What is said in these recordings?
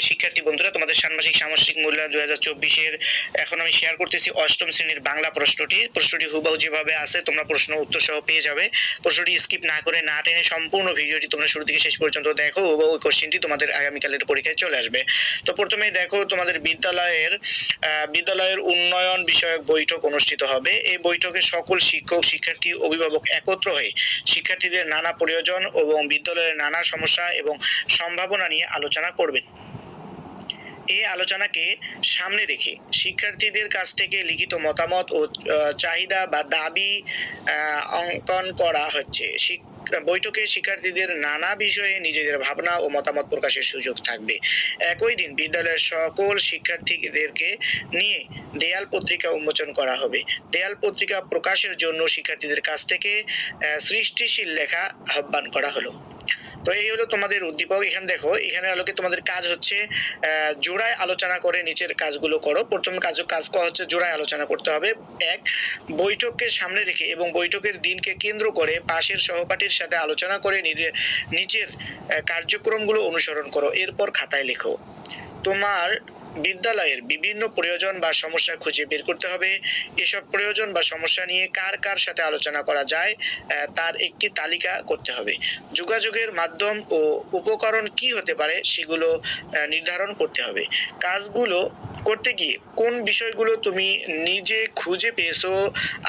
প্রিয় শিক্ষার্থী বন্ধুরা, তোমাদের ষান্মাসিক সামষ্টিক মূল্যায়ন 2024-এর এখন আমি শেয়ার করতেছি অষ্টম শ্রেণীর বাংলা প্রশ্নটি হুবহু যেভাবে আছে তোমরা প্রশ্ন উত্তর সহ পেয়ে যাবে। প্রশ্নটি স্কিপ না করে না টেনে সম্পূর্ণ ভিডিওটি তোমরা শুরু থেকে শেষ পর্যন্ত দেখো, হুবহু কোশ্চেনটি তোমাদের আগামীকালের পরীক্ষায় চলে আসবে। তো প্রথমেই দেখো, তোমাদের বিদ্যালয়ের উন্নয়ন বিষয়ক বৈঠক অনুষ্ঠিত হবে। এই বৈঠকে সকল শিক্ষক, শিক্ষার্থী, অভিভাবক একত্র হয়ে শিক্ষার্থীদের নানা প্রয়োজন এবং বিদ্যালয়ের নানা সমস্যা এবং সম্ভাবনা নিয়ে আলোচনা করবেন। এই আলোচনাকে সামনে রেখে শিক্ষার্থীদের কাছ থেকে লিখিত মতামত ও চাহিদা বা দাবি অঙ্কন করা হচ্ছে। বৈঠকে শিক্ষার্থীদের নানা বিষয়ে নিজেদের ভাবনা ও মতামত প্রকাশের সুযোগ থাকবে। একই দিন বিদ্যালয়ের সকল শিক্ষার্থীদেরকে নিয়ে দেয়াল পত্রিকা উন্মোচন করা হবে। দেয়াল পত্রিকা প্রকাশের জন্য শিক্ষার্থীদের কাছ থেকে সৃষ্টিশীল লেখা আহ্বান করা হলো। তো এই হলো তোমাদের উদ্দীপক। এখানে দেখো, এখানে আলোকে তোমাদের কাজ হচ্ছে জোড়ায় আলোচনা করে নিচের কাজগুলো করো। প্রথম কাজ হচ্ছে জোড়ায় আলোচনা করতে হবে। এক, বৈঠককে সামনে রেখে এবং বৈঠকের দিনকে কেন্দ্র করে পাশের সহপাঠীর সাথে আলোচনা করে নিচের কার্যক্রমগুলো অনুসরণ করো। এরপর খাতায় লেখো। তোমার বিদ্যালয়ের বিভিন্ন প্রয়োজন বা সমস্যা খুঁজে বের করতে হবে। এসব প্রয়োজন বা সমস্যা নিয়ে কার কার সাথে আলোচনা করা যায় তার একটি তালিকা করতে হবে। যোগাযোগের মাধ্যম ও উপকরণ কি হতে পারে সেগুলো নির্ধারণ করতে হবে। কাজগুলো করতে গিয়ে কোন বিষয়গুলো তুমি নিজে খুঁজে পেয়েছো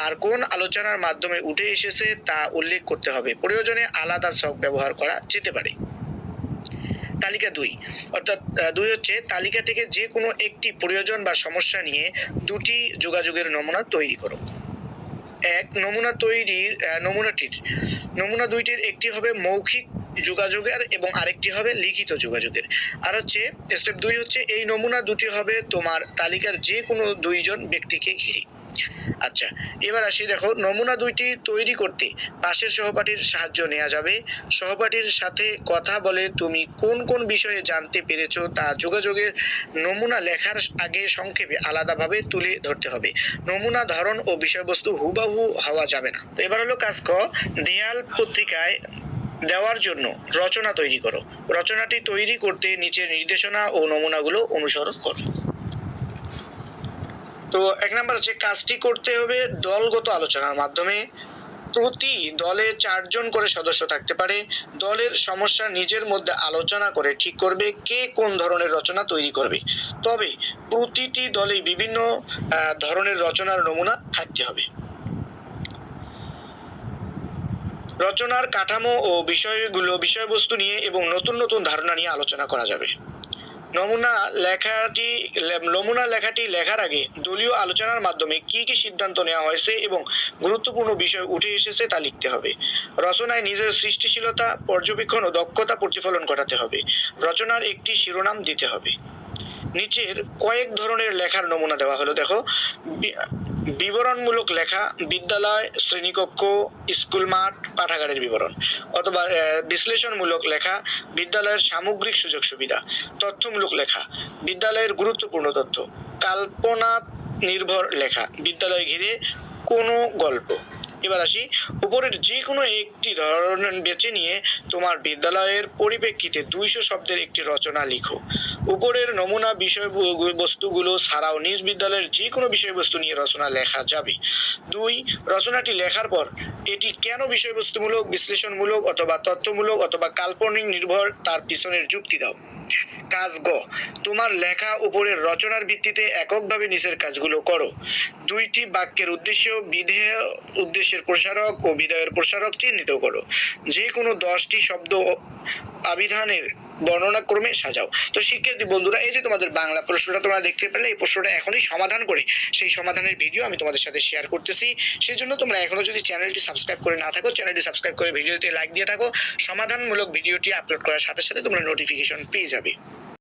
আর কোন আলোচনার মাধ্যমে উঠে এসেছে তা উল্লেখ করতে হবে। প্রয়োজনে আলাদা ছক ব্যবহার করা যেতে পারে। তালিকা 2, অর্থাৎ 2 হচ্ছে তালিকা থেকে যে কোনো একটি প্রয়োজন বা সমস্যা নিয়ে দুটি যোগাযোগের নমুনা তৈরি করো। এক, নমুনা দুইটির একটি হবে মৌখিক যোগাযোগের এবং আরেকটি হবে লিখিত যোগাযোগের। আর হচ্ছে স্টেপ 2 হচ্ছে এই নমুনা দুটি হবে তোমার তালিকার যে কোনো দুইজন ব্যক্তিকে ঘিরে। আচ্ছা, এবার আসি। দেখো, নমুনা দুইটি তৈরি করতে পাশের সহপাঠীর সাহায্য নেওয়া যাবে। সহপাঠীর সাথে কথা বলে তুমি কোন কোন বিষয়ে জানতে পেরেছো তা যোগাযোগের নমুনা লেখার আগে সংক্ষেপে আলাদাভাবে তুলে ধরতে হবে। নমুনা ধরন ও বিষয়বস্তু হুবহু হওয়া যাবে না। তো এবার হলো কাজ ক, দেয়াল পত্রিকায় দেওয়ার জন্য রচনা তৈরি করো। রচনাটি তৈরি করতে নিচের নির্দেশনা ও নমুনাগুলো অনুসরণ করো। তো 1 নম্বর হচ্ছে কাজটি করতে হবে দলগত আলোচনার মাধ্যমে। প্রতি দলে 4 জন করে সদস্য থাকতে পারে। দলের সমস্যা নিজের মধ্যে আলোচনা করে ঠিক করবে কে কোন ধরনের রচনা তৈরি করবে। তবে প্রতিটি দলে বিভিন্ন ধরনের রচনার নমুনা থাকতে হবে। রচনার কাঠামো ও বিষয়বস্তু নিয়ে এবং নতুন নতুন ধারণা নিয়ে আলোচনা করা যাবে। নমুনা লেখাটি লেখার আগে দলীয় আলোচনার মাধ্যমে কি কি সিদ্ধান্ত নেওয়া হয়েছে এবং গুরুত্বপূর্ণ বিষয় উঠে এসেছে তা লিখতে হবে। রচনায় নিজের সৃষ্টিশীলতা, পর্যবেক্ষণ ও দক্ষতা প্রতিফলন ঘটাতে হবে। রচনার একটি শিরোনাম দিতে হবে। নিচের কয়েক ধরনের লেখার নমুনা দেওয়া হলো। দেখো, বিবরণমূলক লেখা, বিদ্যালয়, শ্রেণীকক্ষ, স্কুল মাঠ, পাঠাগারের বিবরণ। অথবা বিশ্লেষণমূলক লেখা, বিদ্যালয়ের সামগ্রিক সুযোগ সুবিধা। তথ্যমূলক লেখা, বিদ্যালয়ের গুরুত্বপূর্ণ তথ্য। কল্পনা নির্ভর লেখা, বিদ্যালয় ঘিরে কোনো গল্প। এবার আসি, উপরের যে কোনো একটি ধরন বেছে নিয়ে তোমার বিদ্যালয়ের পরিপ্রেক্ষিতে 200 শব্দের একটি রচনা লিখো। উপরের নমুনা বিষয়বস্তুগুলো ছাড়াও নিজ বিদ্যালয়ের যে কোনো বিষয়বস্তু নিয়ে রচনা লেখা যাবে। 2, রচনাটি লেখার পর এটি কেন বিষয়বস্তুমূলক, বিশ্লেষণমূলক অথবা তথ্যমূলক অথবা কাল্পনিক নির্ভর তার পিছনের যুক্তি দাও। কাজ গ, তোমার লেখা উপরের রচনার ভিত্তিতে এককভাবে নিচের কাজগুলো করো। 2টি বাক্যের উদ্দেশ্য, বিধেয়, উদ্দেশ্যের প্রসারক ও বিধেয়ের প্রসারক চিহ্নিত করো। যে কোনো 10টি শব্দ আবিধানের বর্ণনা ক্রমে সাজাও। তো শিক্ষার্থী বন্ধুরা, এই যে তোমাদের বাংলা প্রশ্নটা তোমরা দেখতে পেলে, এই প্রশ্নটা এখনই সমাধান করে সেই সমাধানের ভিডিও আমি তোমাদের সাথে শেয়ার করতেছি। সেই জন্য তোমরা এখনো যদি চ্যানেলটি সাবস্ক্রাইব করে না থাকো, চ্যানেলটি সাবস্ক্রাইব করে ভিডিওতে লাইক দিয়ে থাকো। সমাধানমূলক ভিডিওটি আপলোড করার সাথে সাথে তোমরা নোটিফিকেশন পেয়ে যাবে।